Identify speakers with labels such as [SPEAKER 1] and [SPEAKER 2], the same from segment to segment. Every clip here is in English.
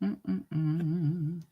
[SPEAKER 1] Mm-mm-mm.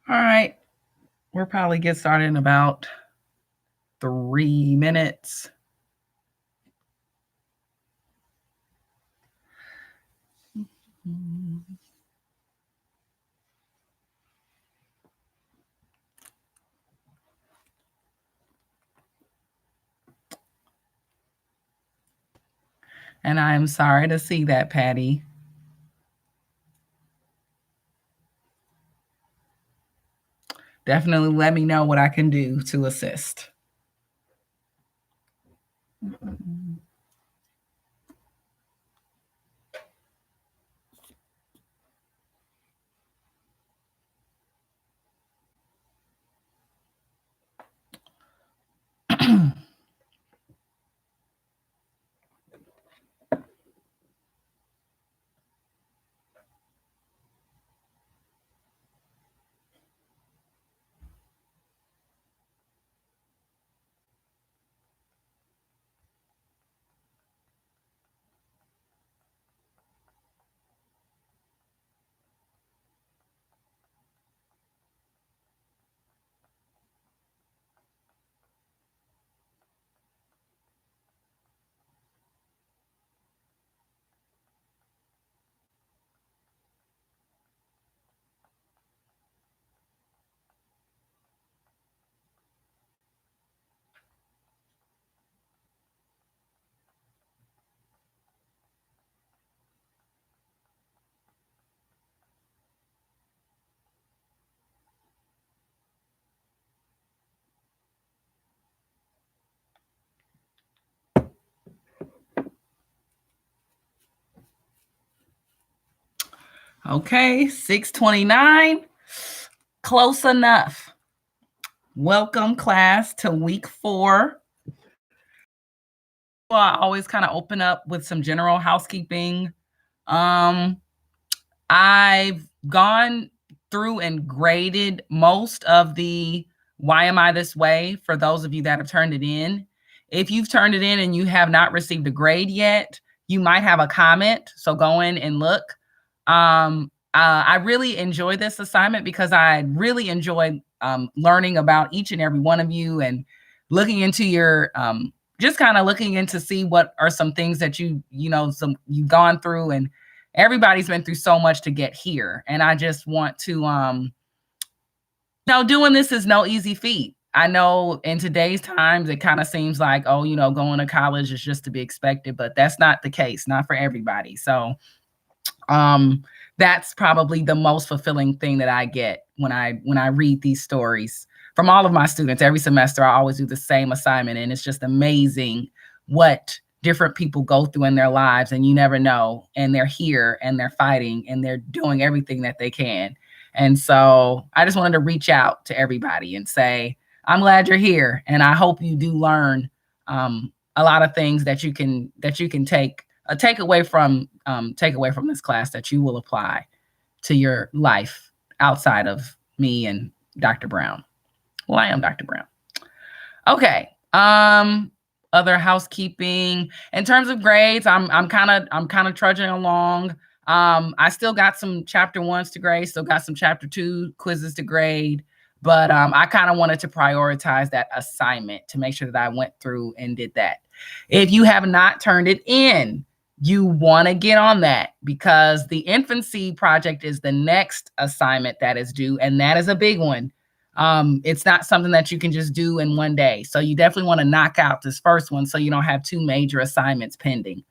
[SPEAKER 1] All right. We'll probably get started in about 3 minutes. And I am sorry to see that, Patty. Definitely let me know what I can do to assist. Okay, 6:29. Close enough. Welcome, class, to week 4. Well, I always kind of open up with some general housekeeping. I've gone through and graded most of the Why Am I This Way for those of you that have turned it in. If you've turned it in and you have not received a grade yet, you might have a comment. So go in and look. I really enjoy this assignment because I really enjoy learning about each and every one of you and looking into your just kind of looking into see what are some things that you've gone through, and everybody's been through so much to get here. And I just want to doing this is no easy feat. I know in today's times it kind of seems like, oh, going to college is just to be expected, but that's not the case, not for everybody. So that's probably the most fulfilling thing that I get when I read these stories from all of my students. Every semester I always do the same assignment, and it's just amazing what different people go through in their lives, and you never know, and they're here and they're fighting and they're doing everything that they can. And so I just wanted to reach out to everybody and say, I'm glad you're here, and I hope you do learn a lot of things that you can take away from this class that you will apply to your life outside of me and Dr. Brown. Well, I am Dr. Brown. Okay. Other housekeeping. In terms of grades, I'm kind of trudging along. I still got some chapter 1s to grade, still got some chapter 2 quizzes to grade, but I kind of wanted to prioritize that assignment to make sure that I went through and did that. If you have not turned it in, you want to get on that, because the Infancy project is the next assignment that is due, and that is a big one. It's not something that you can just do in one day. So you definitely want to knock out this first one so you don't have 2 major assignments pending.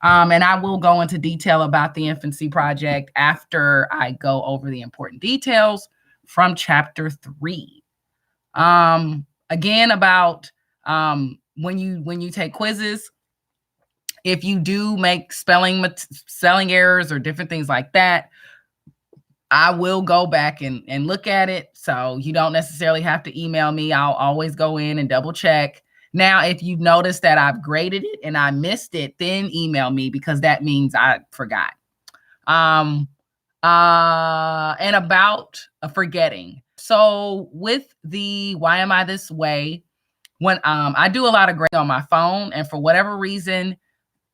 [SPEAKER 1] And I will go into detail about the Infancy project after I go over the important details from chapter 3. Again, about when you take quizzes, if you do make spelling errors or different things like that, I will go back and look at it. So you don't necessarily have to email me. I'll always go in and double check. Now, if you've noticed that I've graded it and I missed it, then email me, because that means I forgot. And about forgetting. So with the Why Am I This Way, when I do a lot of grading on my phone, and for whatever reason,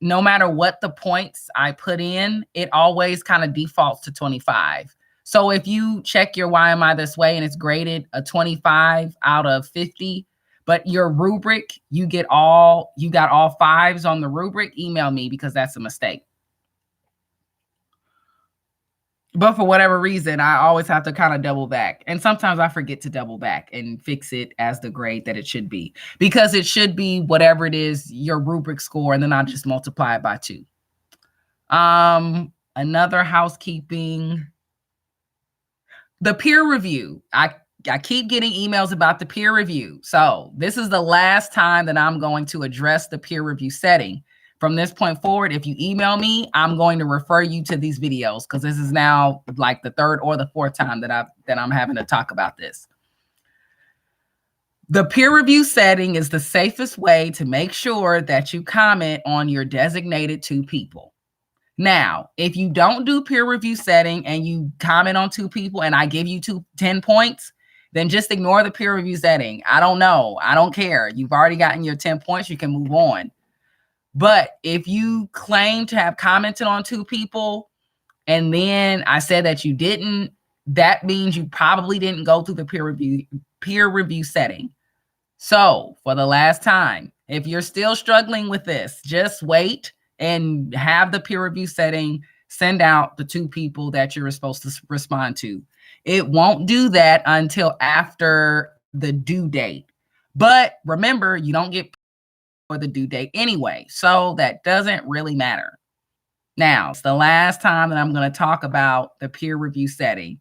[SPEAKER 1] no matter what the points I put in, it always kind of defaults to 25. So if you check your Why Am I This Way and it's graded a 25 out of 50, but your rubric, you got all fives on the rubric, email me because that's a mistake. But for whatever reason, I always have to kind of double back. And sometimes I forget to double back and fix it as the grade that it should be. Because it should be whatever it is, your rubric score, and then I'll just multiply it by 2. Another housekeeping. The peer review. I keep getting emails about the peer review. So this is the last time that I'm going to address the peer review setting. From this point forward, if you email me, I'm going to refer you to these videos because this is now like the 3rd or the 4th time that I'm having to talk about this. The peer review setting is the safest way to make sure that you comment on your designated 2 people. Now, if you don't do peer review setting and you comment on 2 people and I give you 10 points, then just ignore the peer review setting. I don't know. I don't care. You've already gotten your 10 points. You can move on. But if you claim to have commented on 2 people and then I said that you didn't, that means you probably didn't go through the peer review setting. So for the last time, if you're still struggling with this, just wait and have the peer review setting send out the 2 people that you're supposed to respond to. It won't do that until after the due date. But remember, you don't get for the due date anyway, so that doesn't really matter. Now, it's the last time that I'm going to talk about the peer review setting.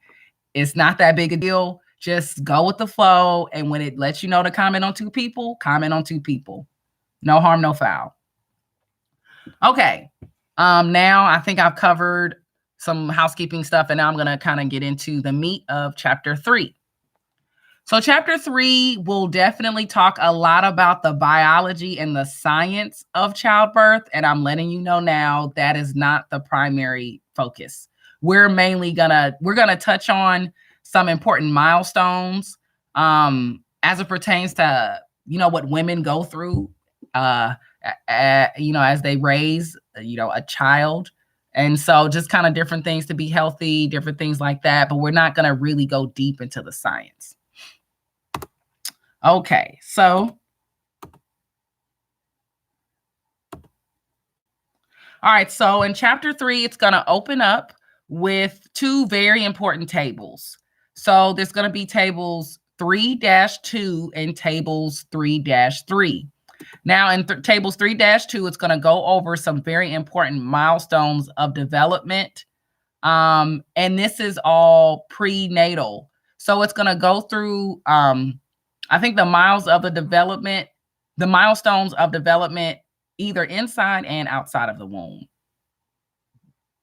[SPEAKER 1] It's not that big a deal. Just go with the flow, and when it lets you know to comment on 2 people, comment on 2 people. No harm, no foul. Okay, now I think I've covered some housekeeping stuff, and now I'm going to kind of get into the meat of chapter 3. So chapter 3 will definitely talk a lot about the biology and the science of childbirth. And I'm letting you know now that is not the primary focus. We're mainly gonna touch on some important milestones as it pertains to, what women go through, as they raise, a child. And so just kind of different things to be healthy, different things like that. But we're not going to really go deep into the science. Okay, so, all right, so in chapter 3, it's going to open up with 2 very important tables. So there's going to be tables 3-2 and tables 3-3. Now in tables 3-2, it's going to go over some very important milestones of development. And this is all prenatal. So it's going to go through I think the milestones of development, either inside and outside of the womb.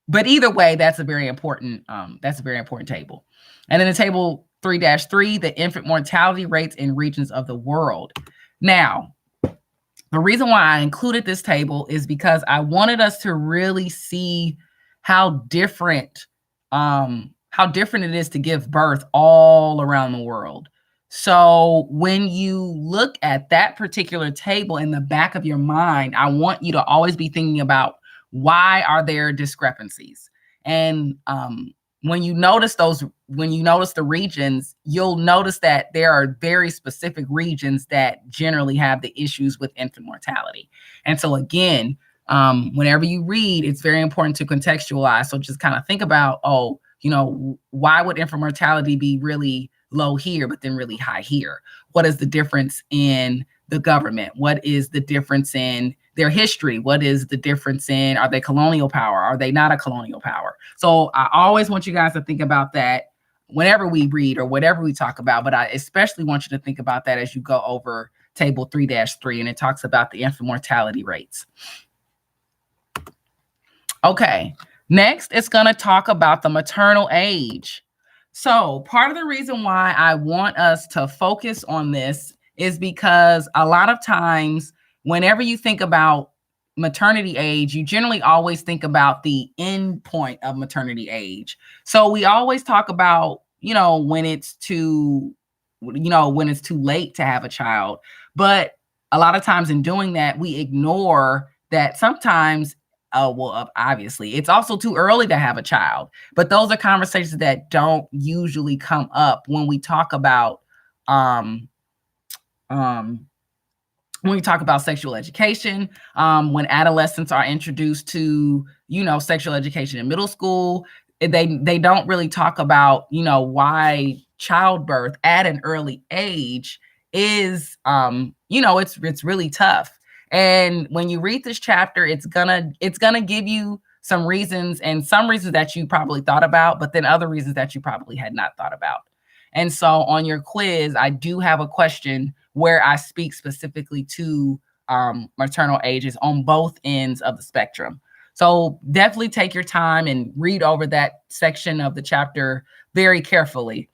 [SPEAKER 1] But either way, that's a very important table. And then the table 3-3, the infant mortality rates in regions of the world. Now, the reason why I included this table is because I wanted us to really see how different it is to give birth all around the world. So when you look at that particular table in the back of your mind, I want you to always be thinking about why are there discrepancies? And when you notice the regions, you'll notice that there are very specific regions that generally have the issues with infant mortality. And so again, whenever you read, it's very important to contextualize. So just kind of think about, why would infant mortality be really low here, but then really high here? What is the difference in the government? What is the difference in their history? What is the difference in, are they colonial power? Are they not a colonial power? So I always want you guys to think about that whenever we read or whatever we talk about, but I especially want you to think about that as you go over table 3-3, and it talks about the infant mortality rates. Okay, next it's going to talk about the maternal age. So part of the reason why I want us to focus on this is because a lot of times, whenever you think about maternity age, you generally always think about the end point of maternity age. So we always talk about, when it's too late to have a child. But a lot of times in doing that, we ignore that sometimes well, obviously, it's also too early to have a child. But those are conversations that don't usually come up when we talk about um, um, when we talk about sexual education, when adolescents are introduced to, sexual education in middle school, they don't really talk about, why childbirth at an early age is, it's really tough. And when you read this chapter, it's gonna give you some reasons, and some reasons that you probably thought about, but then other reasons that you probably had not thought about. And so on your quiz, I do have a question where I speak specifically to maternal ages on both ends of the spectrum. So definitely take your time and read over that section of the chapter very carefully,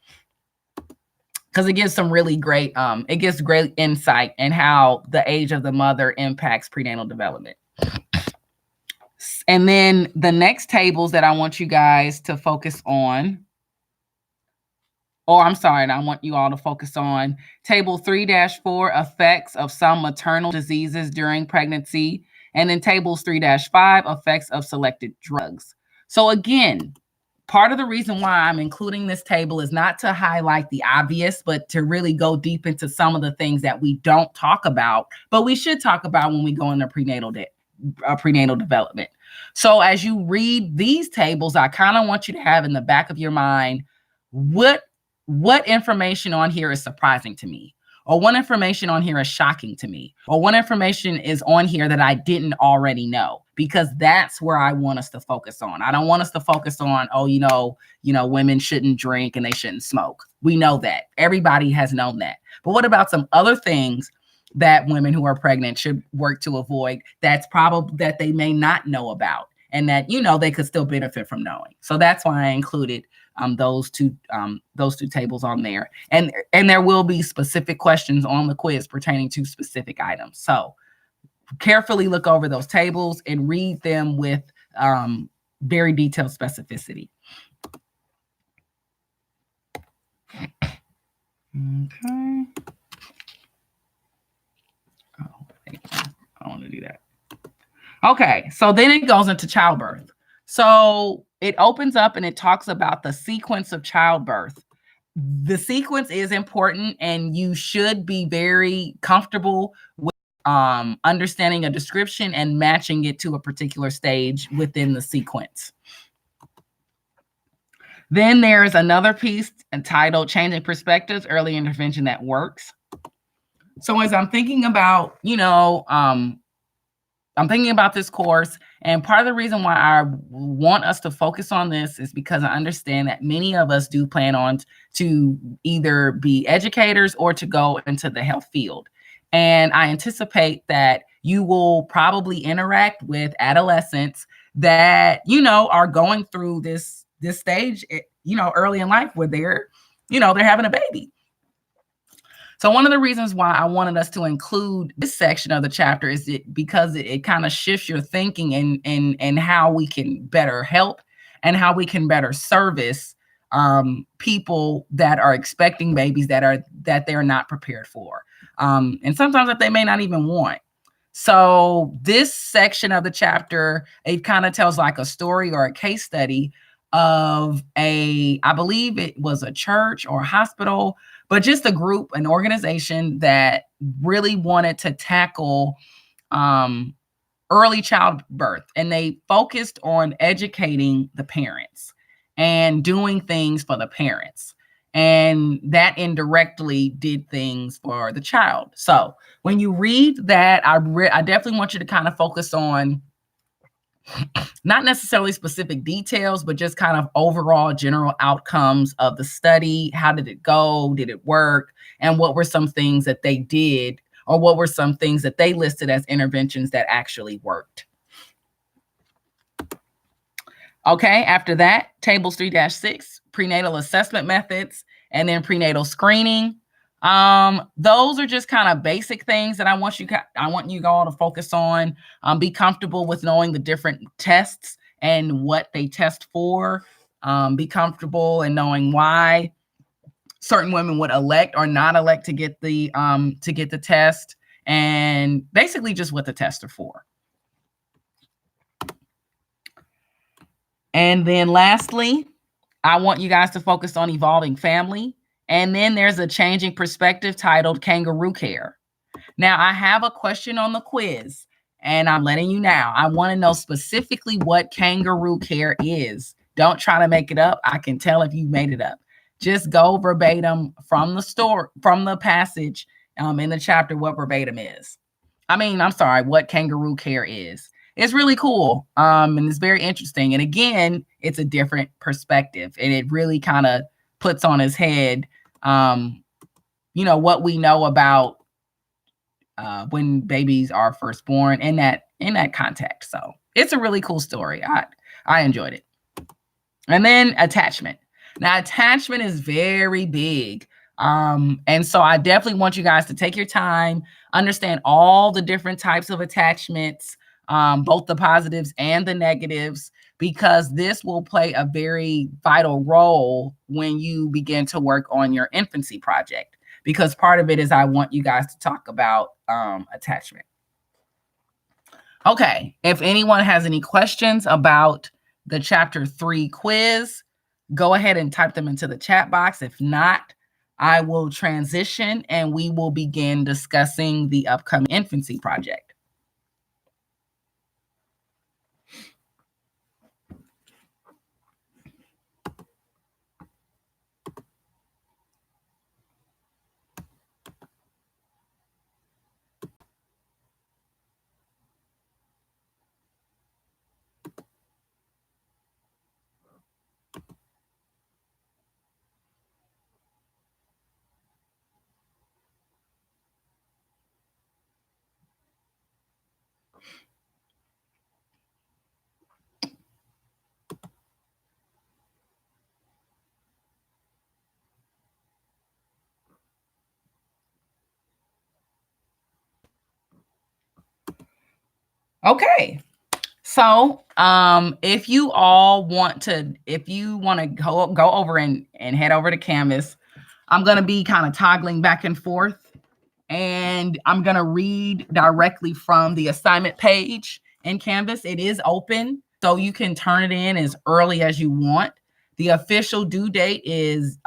[SPEAKER 1] because it gives some really great, it gives great insight in how the age of the mother impacts prenatal development. And then the next tables that I want you guys to focus on, I'm sorry, and I want you all to focus on table 3-4, effects of some maternal diseases during pregnancy, and then tables 3-5, effects of selected drugs. So again, part of the reason why I'm including this table is not to highlight the obvious, but to really go deep into some of the things that we don't talk about, but we should talk about when we go into prenatal development. So as you read these tables, I kind of want you to have in the back of your mind, what information on here is surprising to me, or what information on here is shocking to me, or what information is on here that I didn't already know, because that's where I want us to focus on. I don't want us to focus on, women shouldn't drink and they shouldn't smoke. We know that. Everybody has known that. But what about some other things that women who are pregnant should work to avoid, that's probably that they may not know about, and that, they could still benefit from knowing. So that's why I included those two tables on there, and there will be specific questions on the quiz pertaining to specific items. So carefully look over those tables and read them with very detailed specificity. Okay. Oh, I want to do that. Okay, so then it goes into childbirth. So it opens up and it talks about the sequence of childbirth. The sequence is important, and you should be very comfortable with understanding a description and matching it to a particular stage within the sequence. Then there's another piece entitled Changing Perspectives, Early Intervention That Works. So as I'm thinking about, I'm thinking about this course, and part of the reason why I want us to focus on this is because I understand that many of us do plan on to either be educators or to go into the health field. And I anticipate that you will probably interact with adolescents that, are going through this stage, early in life, where they're having a baby. So one of the reasons why I wanted us to include this section of the chapter is because it kind of shifts your thinking and how we can better help and how we can better service people that are expecting babies that they're not prepared for, and sometimes that they may not even want. So this section of the chapter, it kind of tells like a story or a case study of I believe it was a church or a hospital, but just a group, an organization that really wanted to tackle early childbirth. And they focused on educating the parents and doing things for the parents. And that indirectly did things for the child. So when you read that, I definitely want you to kind of focus on not necessarily specific details, but just kind of overall general outcomes of the study. How did it go? Did it work? And what were some things that they did, or what were some things that they listed as interventions that actually worked? Okay, after that, tables 3-6, prenatal assessment methods, and then prenatal screening. Those are just kind of basic things that I want you all to focus on. Be comfortable with knowing the different tests and what they test for. Be comfortable in knowing why certain women would elect or not elect to get the test, and basically just what the tests are for. And then lastly, I want you guys to focus on evolving family. And then there's a changing perspective titled Kangaroo Care. Now, I have a question on the quiz, and I'm letting you now. I want to know specifically what kangaroo care is. Don't try to make it up. I can tell if you made it up. Just go verbatim from the passage in the chapter what verbatim is. I'm sorry, what kangaroo care is. It's really cool, and it's very interesting. And again, it's a different perspective, and it really kind of puts on his head, what we know about when babies are first born in that context. So it's a really cool story. I enjoyed it. And then attachment. Now, attachment is very big. And so I definitely want you guys to take your time, understand all the different types of attachments, both the positives and the negatives, because this will play a very vital role when you begin to work on your infancy project. Because part of it is I want you guys to talk about attachment. Okay, if anyone has any questions about the chapter 3 quiz, go ahead and type them into the chat box. If not, I will transition and we will begin discussing the upcoming infancy project. Okay. So, if you want to go over and head over to Canvas, I'm going to be kind of toggling back and forth, and I'm going to read directly from the assignment page in Canvas. It is open, so you can turn it in as early as you want. The official due date is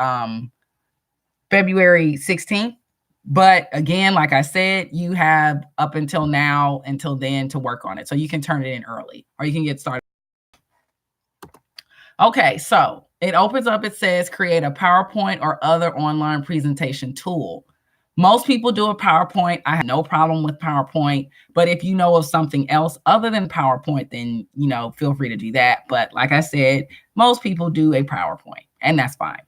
[SPEAKER 1] February 16th. But again, like I said, you have up until then to work on it. So you can turn it in early or you can get started. Okay, so it opens up, it says create a PowerPoint or other online presentation tool. Most people do a PowerPoint. I have no problem with PowerPoint, but if you know of something else other than PowerPoint, then, feel free to do that. But like I said, most people do a PowerPoint, and that's fine.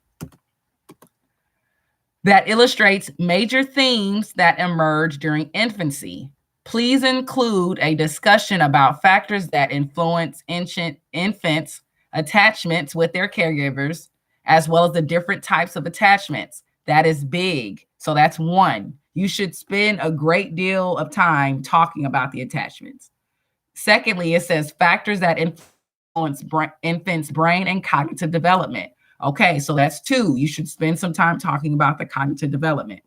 [SPEAKER 1] That illustrates major themes that emerge during infancy. Please include a discussion about factors that influence infants' attachments with their caregivers, as well as the different types of attachments. That is big. So that's one. You should spend a great deal of time talking about the attachments. Secondly, it says factors that influence infants' brain and cognitive development. Okay, so that's 2. You should spend some time talking about the cognitive development,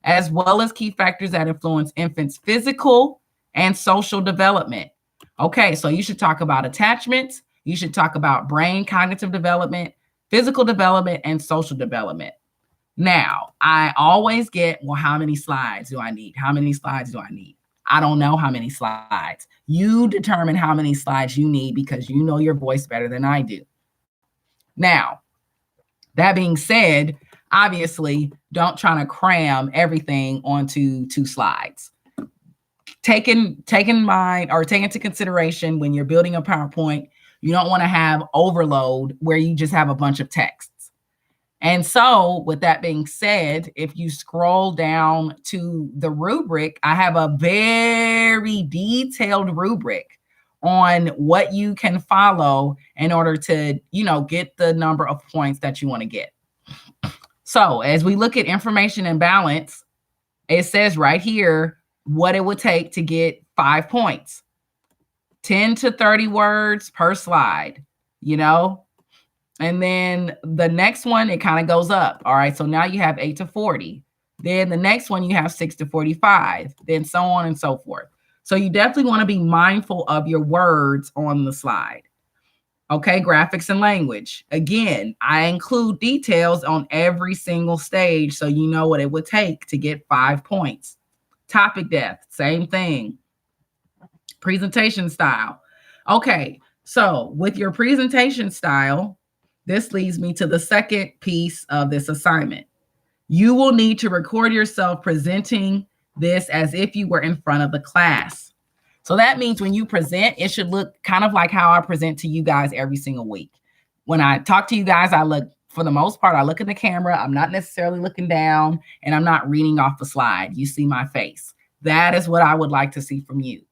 [SPEAKER 1] as well as key factors that influence infants' physical and social development. Okay, so you should talk about attachments. You should talk about brain cognitive development, physical development, and social development. Now, I always get, well, how many slides do I need? How many slides do I need? I don't know how many slides. You determine how many slides you need because you know your voice better than I do. Now, that being said, obviously, don't try to cram everything onto 2 slides. Take into consideration when you're building a PowerPoint, you don't want to have overload where you just have a bunch of texts. And so, with that being said, if you scroll down to the rubric, I have a very detailed rubric on what you can follow in order to, get the number of points that you want to get. So as we look at information and balance, it says right here what it would take to get 5 points. 10 to 30 words per slide, And then the next one, it kind of goes up. All right, so now you have 8 to 40. Then the next one, you have 6 to 45, then so on and so forth. So you definitely want to be mindful of your words on the slide. Okay, graphics and language. Again, I include details on every single stage so you know what it would take to get 5 points. Topic depth, same thing. Presentation style. Okay, so with your presentation style, this leads me to the second piece of this assignment. You will need to record yourself presenting this as if you were in front of the class. So that means when you present, it should look kind of like how I present to you guys every single week. When I talk to you guys, I look, for the most part, I look at the camera. I'm not necessarily looking down and I'm not reading off the slide. You see my face. That is what I would like to see from you.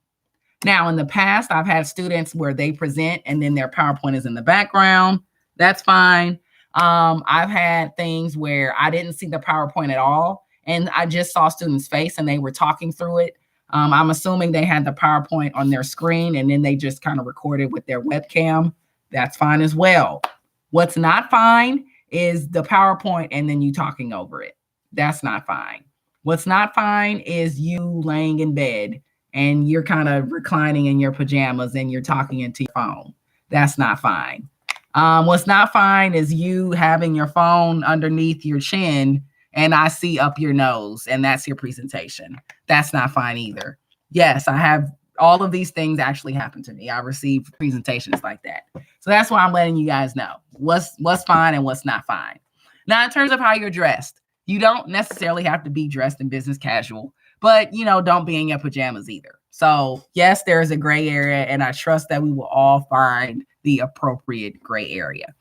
[SPEAKER 1] Now, in the past, I've had students where they present and then their PowerPoint is in the background. That's fine. I've had things where I didn't see the PowerPoint at all, and I just saw students' face and they were talking through it. I'm assuming they had the PowerPoint on their screen and then they just kind of recorded with their webcam. That's fine as well. What's not fine is the PowerPoint and then you talking over it. That's not fine. What's not fine is you laying in bed and you're kind of reclining in your pajamas and you're talking into your phone. That's not fine. What's not fine is you having your phone underneath your chin and I see up your nose and that's your presentation. That's not fine either. Yes, I have all of these things actually happen to me. I receive presentations like that. So that's why I'm letting you guys know what's fine and what's not fine. Now, in terms of how you're dressed, you don't necessarily have to be dressed in business casual, but don't be in your pajamas either. So yes, there is a gray area and I trust that we will all find the appropriate gray area.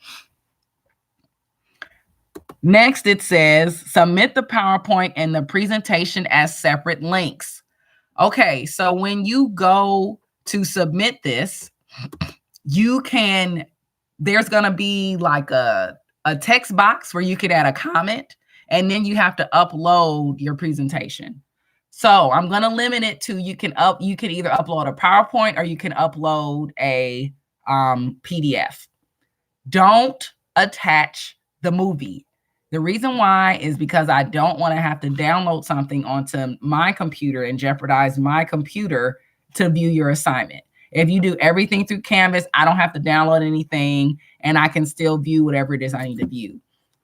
[SPEAKER 1] Next, it says, submit the PowerPoint and the presentation as separate links. Okay, so when you go to submit this, there's going to be like a text box where you could add a comment, and then you have to upload your presentation. So I'm going to limit it to you can either upload a PowerPoint or you can upload a PDF. Don't attach the movie. The reason why is because I don't want to have to download something onto my computer and jeopardize my computer to view your assignment. If you do everything through Canvas, I don't have to download anything and I can still view whatever it is I need to view.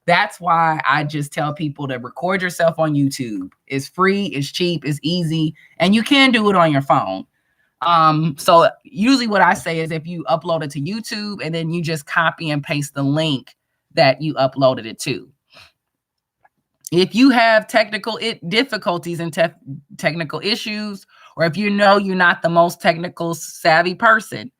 [SPEAKER 1] That's why I just tell people to record yourself on YouTube. It's free, it's cheap, it's easy, and you can do it on your phone. So usually what I say is if you upload it to YouTube and then you just copy and paste the link that you uploaded it to. If you have technical difficulties and technical issues, or if you're not the most technical savvy person,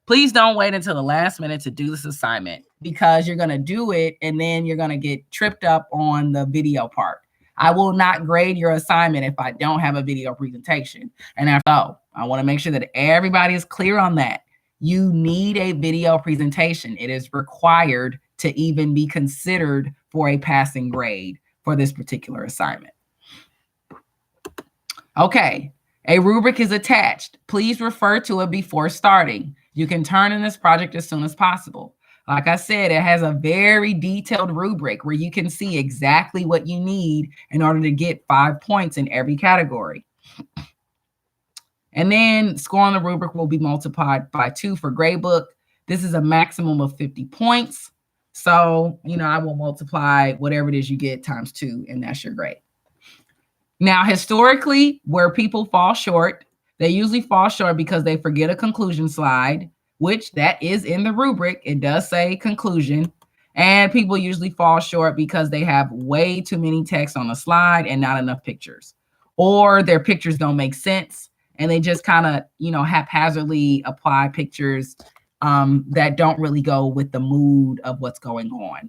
[SPEAKER 1] please don't wait until the last minute to do this assignment because you're going to do it and then you're going to get tripped up on the video part. I will not grade your assignment if I don't have a video presentation. And I want to make sure that everybody is clear on that. You need a video presentation. It is required to even be considered for a passing grade for this particular assignment. Okay, a rubric is attached. Please refer to it before starting. You can turn in this project as soon as possible. Like I said, it has a very detailed rubric where you can see exactly what you need in order to get 5 points in every category. And then score on the rubric will be multiplied by 2 for gradebook. This is a maximum of 50 points. So, I will multiply whatever it is you get times 2, and that's your grade. Now, historically, where people fall short, they usually fall short because they forget a conclusion slide, which that is in the rubric. It does say conclusion. And people usually fall short because they have way too many text on the slide and not enough pictures. Or their pictures don't make sense. And they just kind of, haphazardly apply pictures that don't really go with the mood of what's going on.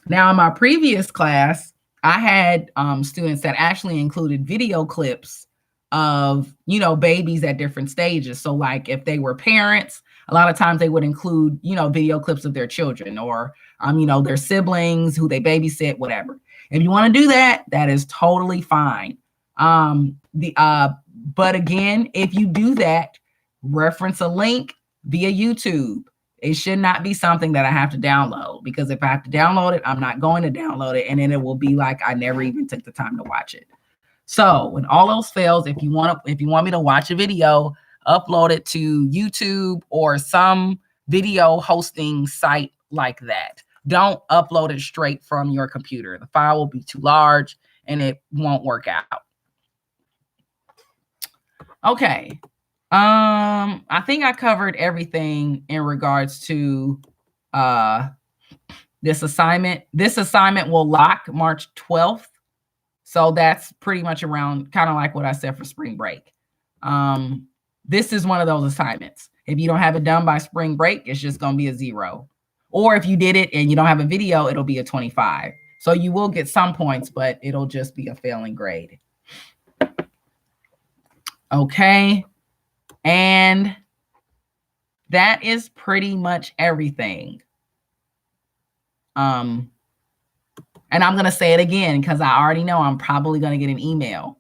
[SPEAKER 1] Now, in my previous class, I had students that actually included video clips of, babies at different stages. So like if they were parents, a lot of times they would include, video clips of their children or, their siblings who they babysit, whatever. If you want to do that, that is totally fine. But again, if you do that, reference a link via YouTube. It should not be something that I have to download because if I have to download it, I'm not going to download it. And then it will be like I never even took the time to watch it. So when all else fails, if you want me to watch a video, upload it to YouTube or some video hosting site like that. Don't upload it straight from your computer. The file will be too large and it won't work out. Okay. I think I covered everything in regards to this assignment. This assignment will lock March 12th. So that's pretty much around kind of like what I said for spring break. This is one of those assignments. If you don't have it done by spring break, it's just going to be a 0. Or if you did it and you don't have a video, it'll be a 25. So you will get some points, but it'll just be a failing grade. Okay. And that is pretty much everything. And I'm going to say it again because I already know I'm probably going to get an email.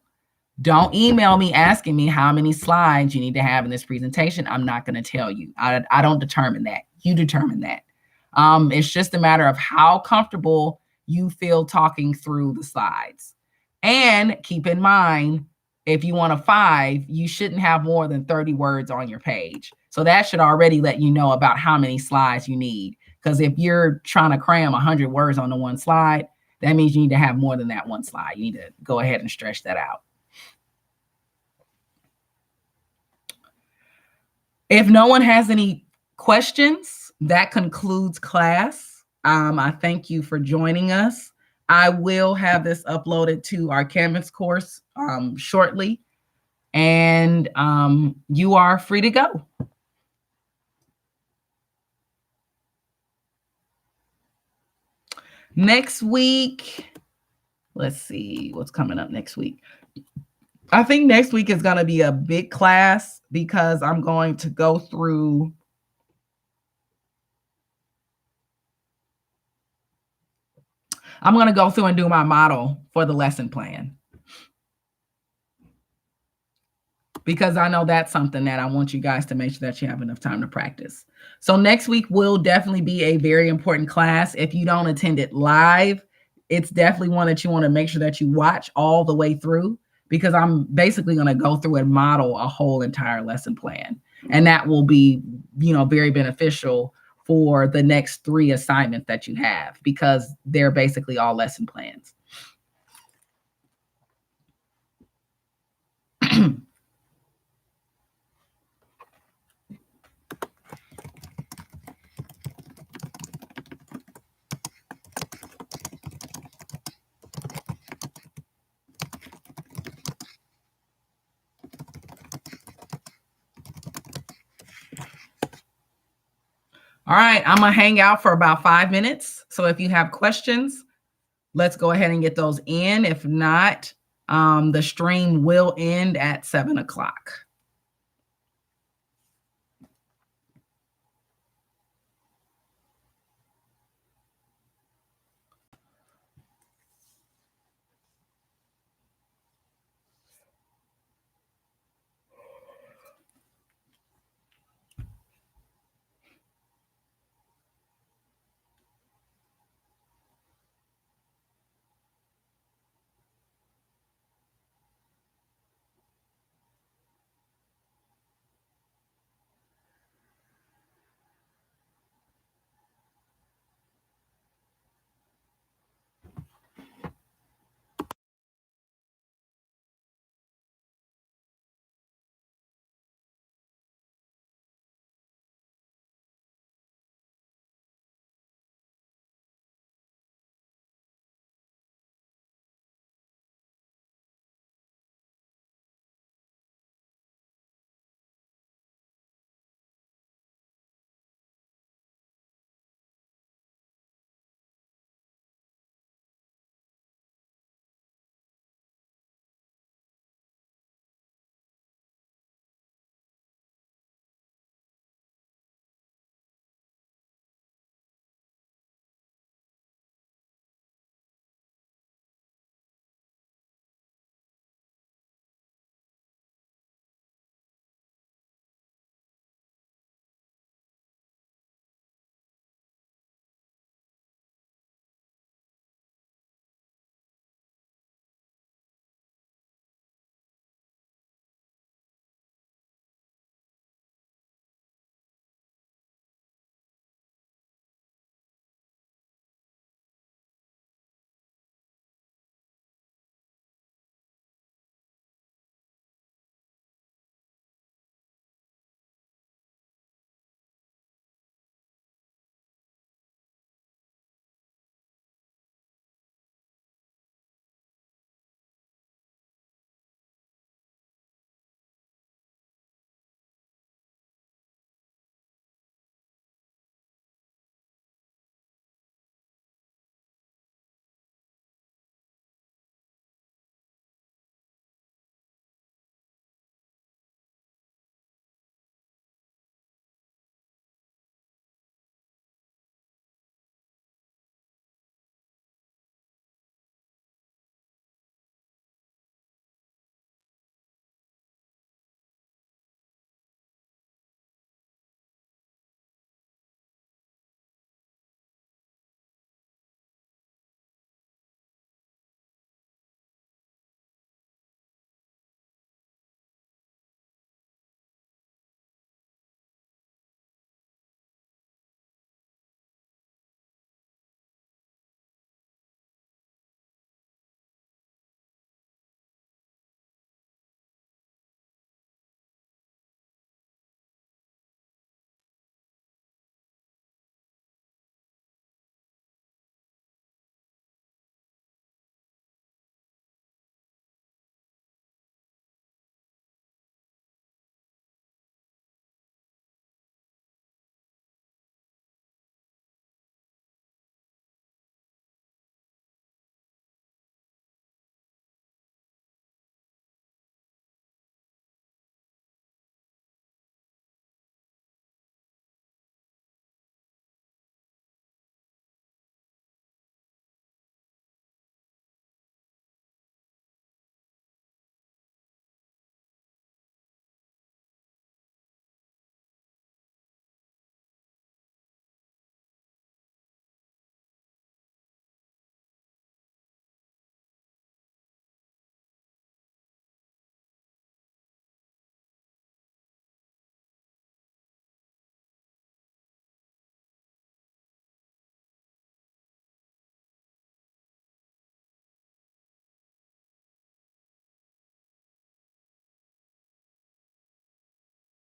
[SPEAKER 1] Don't email me asking me how many slides you need to have in this presentation. I'm not going to tell you. I don't determine that. You determine that. It's just a matter of how comfortable you feel talking through the slides. And keep in mind, if you want a 5, you shouldn't have more than 30 words on your page. So that should already let you know about how many slides you need. Because if you're trying to cram 100 words onto one slide, that means you need to have more than that one slide. You need to go ahead and stretch that out. If no one has any questions, that concludes class. I thank you for joining us. I will have this uploaded to our Canvas course shortly, and you are free to go. Next week, let's see what's coming up next week. I think next week is going to be a big class because I'm going to go through and do my model for the lesson plan. Because I know that's something that I want you guys to make sure that you have enough time to practice. So next week will definitely be a very important class. If you don't attend it live, it's definitely one that you want to make sure that you watch all the way through, because I'm basically going to go through and model a whole entire lesson plan. And that will be, very beneficial for the next 3 assignments that you have, because they're basically all lesson plans. All right, I'm going to hang out for about 5 minutes. So if you have questions, let's go ahead and get those in. If not, the stream will end at 7 o'clock.